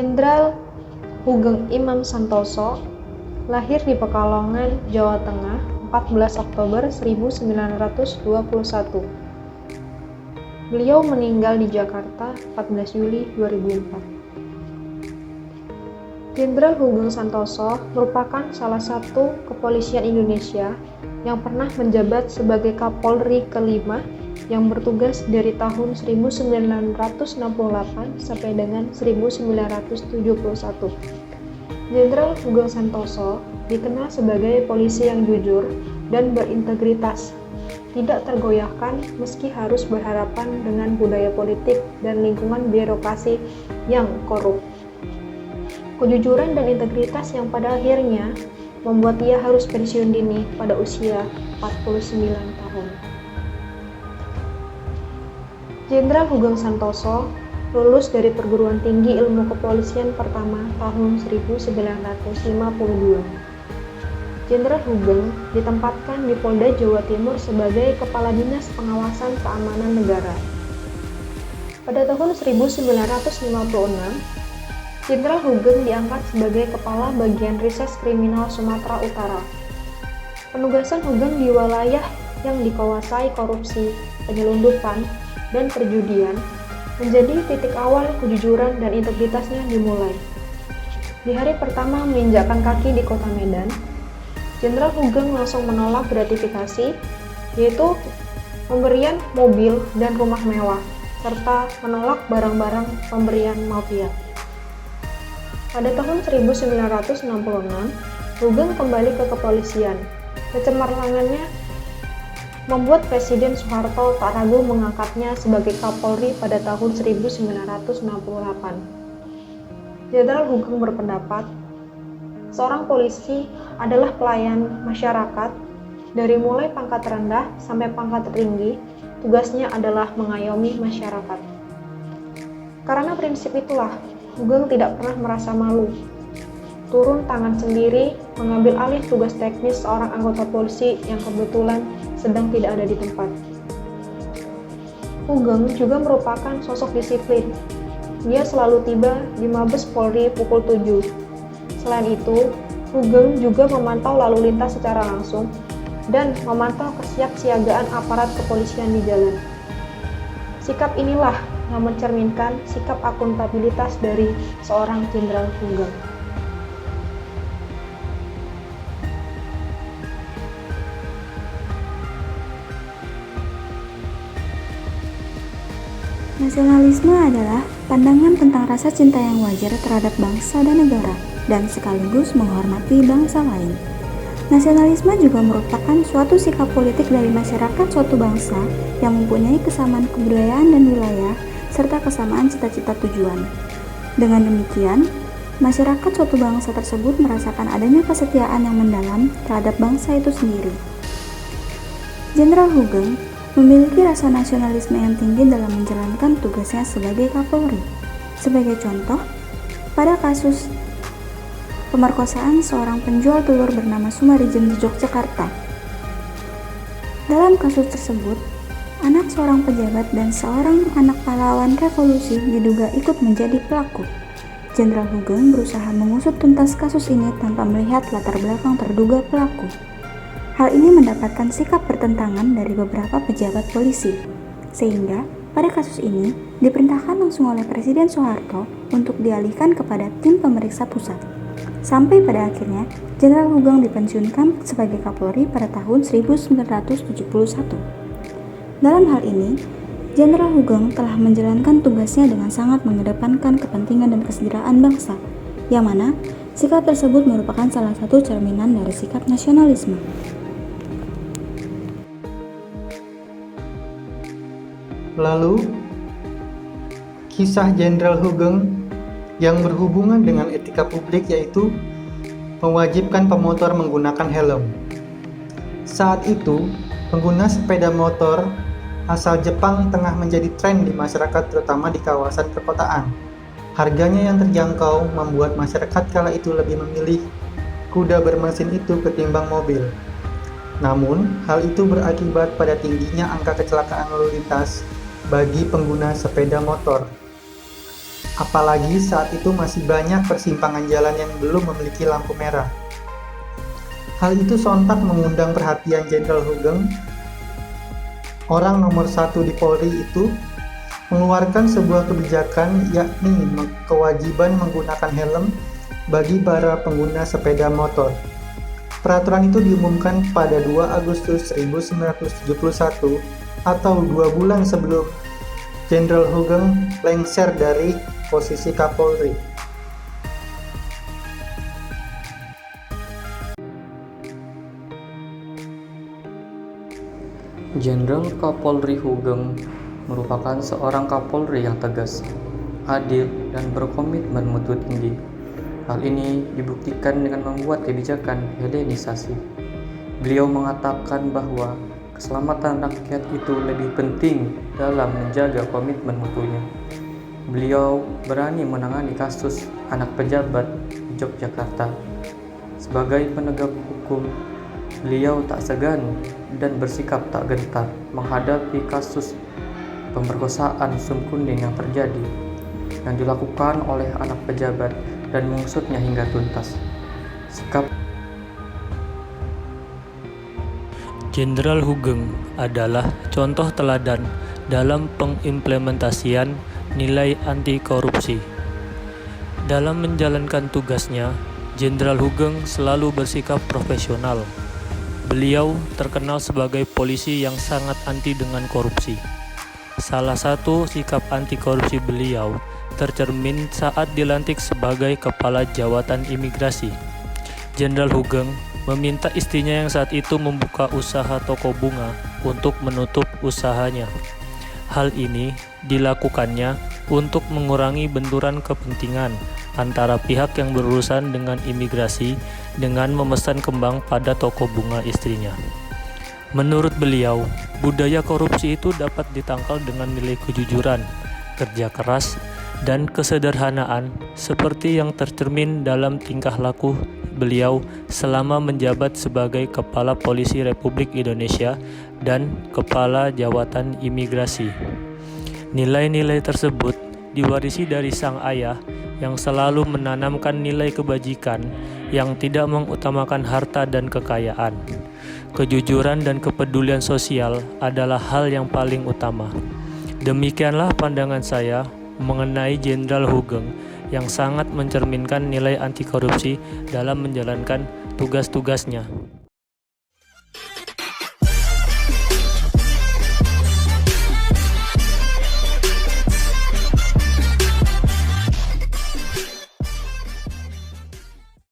Jenderal Hugeng Imam Santoso lahir di Pekalongan, Jawa Tengah, 14 Oktober 1921. Beliau meninggal di Jakarta 14 Juli 2004. Jenderal Hugeng Santoso merupakan salah satu kepolisian Indonesia yang pernah menjabat sebagai Kapolri kelima yang bertugas dari tahun 1968 sampai dengan 1971. Jenderal Hugeng Santoso dikenal sebagai polisi yang jujur dan berintegritas, tidak tergoyahkan meski harus berhadapan dengan budaya politik dan lingkungan birokrasi yang korup. Kejujuran dan integritas yang pada akhirnya membuat ia harus pensiun dini pada usia 49 tahun. Jenderal Hugeng Santoso lulus dari Perguruan Tinggi Ilmu Kepolisian pertama tahun 1952. Jenderal Hugeng ditempatkan di Polda Jawa Timur sebagai Kepala Dinas Pengawasan Keamanan Negara. Pada tahun 1956, Jenderal Hugeng diangkat sebagai Kepala Bagian Rises Kriminal Sumatera Utara. Penugasan Hugeng di wilayah yang dikuasai korupsi, penyelundupan, dan perjudian menjadi titik awal kejujuran dan integritasnya dimulai. Di hari pertama menginjakkan kaki di kota Medan, Jenderal Hugeng langsung menolak gratifikasi, yaitu pemberian mobil dan rumah mewah, serta menolak barang-barang pemberian mafia. Pada tahun 1966, Hugeng kembali ke kepolisian. Kecemerlangannya membuat Presiden Soeharto tak ragu mengangkatnya sebagai Kapolri pada tahun 1968. Jenderal Hugeng berpendapat, seorang polisi adalah pelayan masyarakat, dari mulai pangkat rendah sampai pangkat tinggi, tugasnya adalah mengayomi masyarakat. Karena prinsip itulah, Hugeng tidak pernah merasa malu, turun tangan sendiri mengambil alih tugas teknis seorang anggota polisi yang kebetulan sedang tidak ada di tempat. Hugeng juga merupakan sosok disiplin. Dia selalu tiba di Mabes Polri pukul 7. Selain itu, Hugeng juga memantau lalu lintas secara langsung dan memantau kesiapsiagaan aparat kepolisian di jalan. Sikap inilah yang mencerminkan sikap akuntabilitas dari seorang Jenderal Hugeng. Nasionalisme adalah pandangan tentang rasa cinta yang wajar terhadap bangsa dan negara, dan sekaligus menghormati bangsa lain. Nasionalisme juga merupakan suatu sikap politik dari masyarakat suatu bangsa yang mempunyai kesamaan kebudayaan dan wilayah, serta kesamaan cita-cita tujuan. Dengan demikian, masyarakat suatu bangsa tersebut merasakan adanya kesetiaan yang mendalam terhadap bangsa itu sendiri. Jenderal Hugeng memiliki rasa nasionalisme yang tinggi dalam menjalankan tugasnya sebagai Kapolri. Sebagai contoh, pada kasus pemerkosaan seorang penjual telur bernama Sumarijem di Yogyakarta. Dalam kasus tersebut, anak seorang pejabat dan seorang anak pahlawan revolusi diduga ikut menjadi pelaku. Jenderal Hugeng berusaha mengusut tuntas kasus ini tanpa melihat latar belakang terduga pelaku. Hal ini mendapatkan sikap bertentangan dari beberapa pejabat polisi, sehingga pada kasus ini diperintahkan langsung oleh Presiden Soeharto untuk dialihkan kepada tim pemeriksa pusat. Sampai pada akhirnya, Jenderal Hugeng dipensiunkan sebagai Kapolri pada tahun 1971. Dalam hal ini, Jenderal Hugeng telah menjalankan tugasnya dengan sangat mengedepankan kepentingan dan kesejahteraan bangsa, yang mana sikap tersebut merupakan salah satu cerminan dari sikap nasionalisme. Lalu, kisah Jenderal Hugeng yang berhubungan dengan etika publik yaitu mewajibkan pemotor menggunakan helm. Saat itu, pengguna sepeda motor asal Jepang tengah menjadi tren di masyarakat, terutama di kawasan perkotaan. Harganya yang terjangkau membuat masyarakat kala itu lebih memilih kuda bermesin itu ketimbang mobil. Namun, hal itu berakibat pada tingginya angka kecelakaan lalu lintas bagi pengguna sepeda motor. Apalagi saat itu masih banyak persimpangan jalan yang belum memiliki lampu merah. Hal itu sontak mengundang perhatian Jenderal Hugeng. Orang nomor 1 di Polri itu mengeluarkan sebuah kebijakan, yakni kewajiban menggunakan helm bagi para pengguna sepeda motor. Peraturan itu diumumkan pada 2 Agustus 1971 atau 2 bulan sebelum Jenderal Hugeng lengser dari posisi Kapolri. Jenderal Kapolri Hugeng merupakan seorang Kapolri yang tegas, adil, dan berkomitmen mutu tinggi. Hal ini dibuktikan dengan membuat kebijakan Helenisasi. Beliau mengatakan bahwa keselamatan rakyat itu lebih penting dalam menjaga komitmen mutunya. Beliau berani menangani kasus anak pejabat di Yogyakarta. Sebagai penegak hukum, beliau tak segan dan bersikap tak gentar menghadapi kasus pemerkosaan Sum Kuning yang terjadi, yang dilakukan oleh anak pejabat dan mengusutnya hingga tuntas. Sikap Jenderal Hugeng adalah contoh teladan dalam pengimplementasian nilai anti korupsi. Dalam menjalankan tugasnya, Jenderal Hugeng selalu bersikap profesional. Beliau terkenal sebagai polisi yang sangat anti dengan korupsi. Salah satu sikap anti korupsi beliau tercermin saat dilantik sebagai Kepala Jawatan Imigrasi. Jenderal Hugeng meminta istrinya yang saat itu membuka usaha toko bunga untuk menutup usahanya. Hal ini dilakukannya untuk mengurangi benturan kepentingan antara pihak yang berurusan dengan imigrasi dengan memesan kembang pada toko bunga istrinya. Menurut beliau, budaya korupsi itu dapat ditangkal dengan nilai kejujuran, kerja keras, dan kesederhanaan seperti yang tercermin dalam tingkah laku beliau selama menjabat sebagai Kepala Polisi Republik Indonesia dan Kepala Jawatan Imigrasi. Nilai-nilai tersebut diwarisi dari sang ayah yang selalu menanamkan nilai kebajikan yang tidak mengutamakan harta dan kekayaan. Kejujuran dan kepedulian sosial adalah hal yang paling utama. Demikianlah pandangan saya mengenai Jenderal Hugeng yang sangat mencerminkan nilai anti korupsi dalam menjalankan tugas-tugasnya.